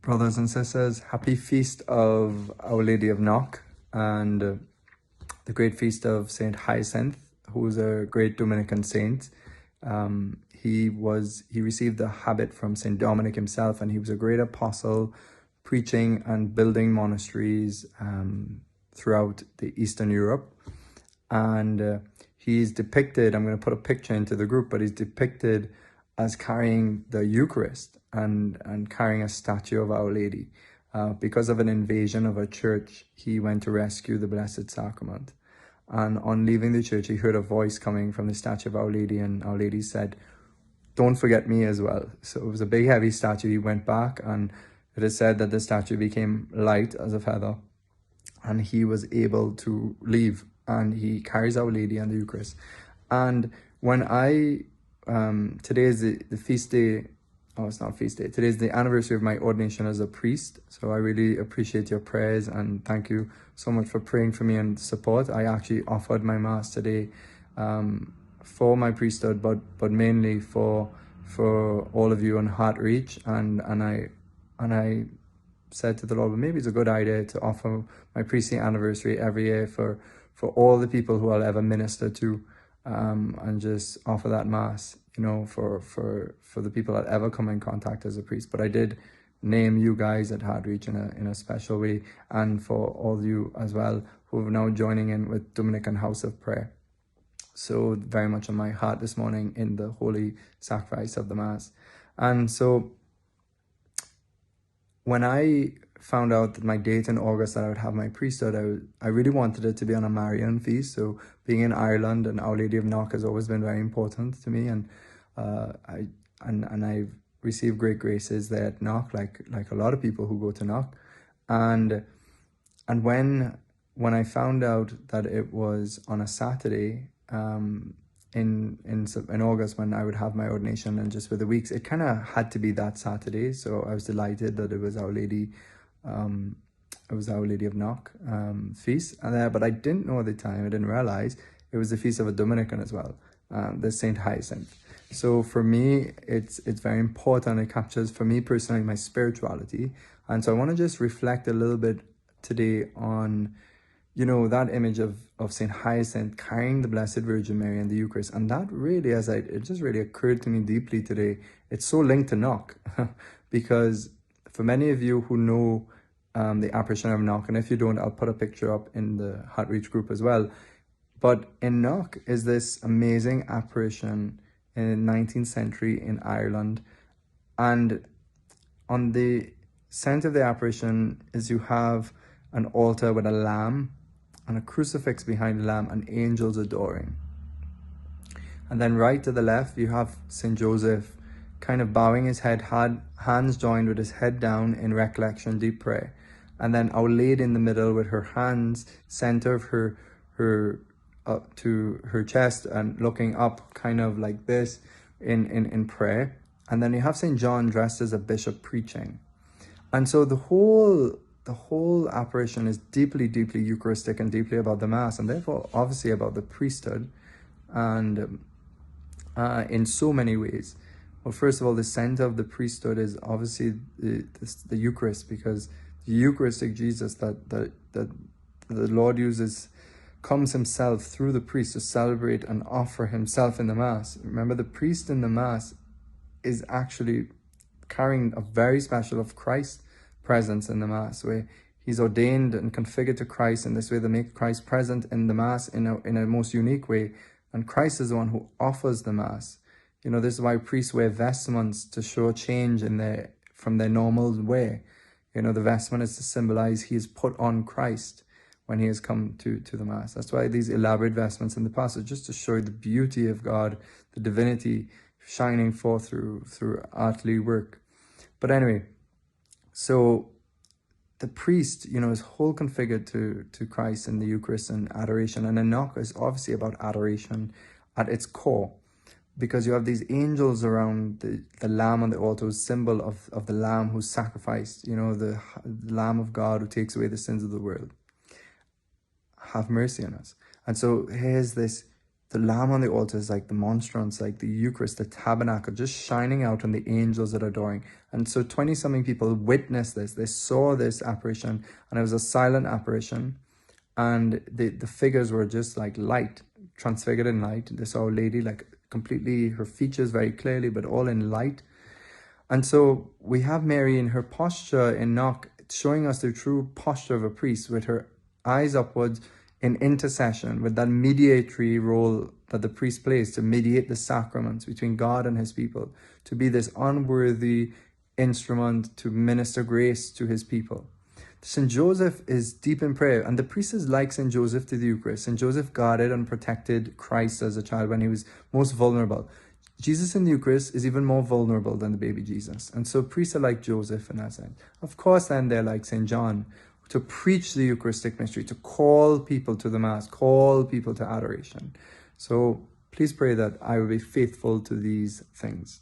Brothers and sisters, happy feast of Our Lady of Knock and the great feast of Saint Hyacinth, who was a great Dominican saint. He received the habit from Saint Dominic himself, and he was a great apostle, preaching and building monasteries throughout the Eastern Europe. And he's depicted, I'm going to put a picture into the group, but he's depicted as carrying the Eucharist and carrying a statue of Our Lady. Because of an invasion of a church, he went to rescue the Blessed Sacrament. And on leaving the church, he heard a voice coming from the statue of Our Lady, and Our Lady said, "Don't forget me as well." So it was a big, heavy statue. He went back, and it is said that the statue became light as a feather, and he was able to leave, and he carries Our Lady and the Eucharist. And when today is the feast day. Oh, it's not feast day. Today is the anniversary of my ordination as a priest. So I really appreciate your prayers, and thank you so much for praying for me and support. I actually offered my mass today for my priesthood, but mainly for all of you on Heart Reach. And I said to the Lord, well, maybe it's a good idea to offer my priestly anniversary every year for all the people who I'll ever minister to, and just offer that mass, you know, for the people that ever come in contact as a priest. But I did name you guys at Heart Reach in a special way, and for all of you as well who are now joining in with Dominican House of Prayer. So very much on my heart this morning in the holy sacrifice of the Mass. And so when I found out that my date in August that I would have my priesthood, I really wanted it to be on a Marian feast. So being in Ireland, and Our Lady of Knock has always been very important to me, and I've received great graces there at Knock, like a lot of people who go to Knock. And when I found out that it was on a Saturday in August, when I would have my ordination, and just with the weeks, it kind of had to be that Saturday. So I was delighted that it was Our Lady. It was Our Lady of Knock feast, but I didn't know at the time. I didn't realize it was the feast of a Dominican as well, the Saint Hyacinth. So for me, it's very important. It captures, for me personally, my spirituality. And so I want to just reflect a little bit today on, you know, that image of Saint Hyacinth carrying the Blessed Virgin Mary and the Eucharist. And that really, it just really occurred to me deeply today. It's so linked to Knock because for many of you who know the apparition of Knock, and if you don't, I'll put a picture up in the Heart Reach group as well. But in Knock is this amazing apparition in the 19th century in Ireland. And on the center of the apparition is you have an altar with a lamb and a crucifix behind the lamb and angels adoring. And then right to the left, you have St. Joseph kind of bowing his head, hands joined with his head down in recollection, deep prayer. And then Our Lady in the middle with her hands center of her to her chest and looking up kind of like this in prayer. And then you have St. John dressed as a bishop preaching. And so the whole apparition is deeply, deeply Eucharistic and deeply about the Mass, and therefore obviously about the priesthood, and in so many ways. Well, first of all, the center of the priesthood is obviously the Eucharist, because the Eucharistic Jesus that the Lord comes himself through the priest to celebrate and offer himself in the Mass. Remember, the priest in the Mass is actually carrying a very special of Christ's presence in the Mass, where he's ordained and configured to Christ in this way to make Christ present in the Mass in a most unique way. And Christ is the one who offers the Mass. You know, this is why priests wear vestments, to show change from their normal way. You know, the vestment is to symbolize he has put on Christ when he has come to the Mass. That's why these elaborate vestments in the past are just to show the beauty of God, the divinity shining forth through earthly work. But anyway, so the priest, you know, is whole configured to Christ in the Eucharist and adoration. And the Knock is obviously about adoration at its core, because you have these angels around the lamb on the altar, symbol of the lamb who's sacrificed, you know, the Lamb of God who takes away the sins of the world. Have mercy on us. And so here's this the lamb on the altar is like the monstrance, like the Eucharist, the tabernacle, just shining out, and the angels that are adoring. And so 20-something people witnessed this. They saw this apparition, and it was a silent apparition. And the figures were just like light, transfigured in light. They saw a lady, like completely, her features very clearly, but all in light. And so we have Mary in her posture in Knock, showing us the true posture of a priest, with her eyes upwards in intercession, with that mediatory role that the priest plays to mediate the sacraments between God and his people, to be this unworthy instrument to minister grace to his people. St. Joseph is deep in prayer, and the priest is like St. Joseph to the Eucharist. St. Joseph guarded and protected Christ as a child when he was most vulnerable. Jesus in the Eucharist is even more vulnerable than the baby Jesus. And so priests are like Joseph in that sense. Of course, then they're like St. John, to preach the Eucharistic mystery, to call people to the Mass, call people to adoration. So please pray that I will be faithful to these things.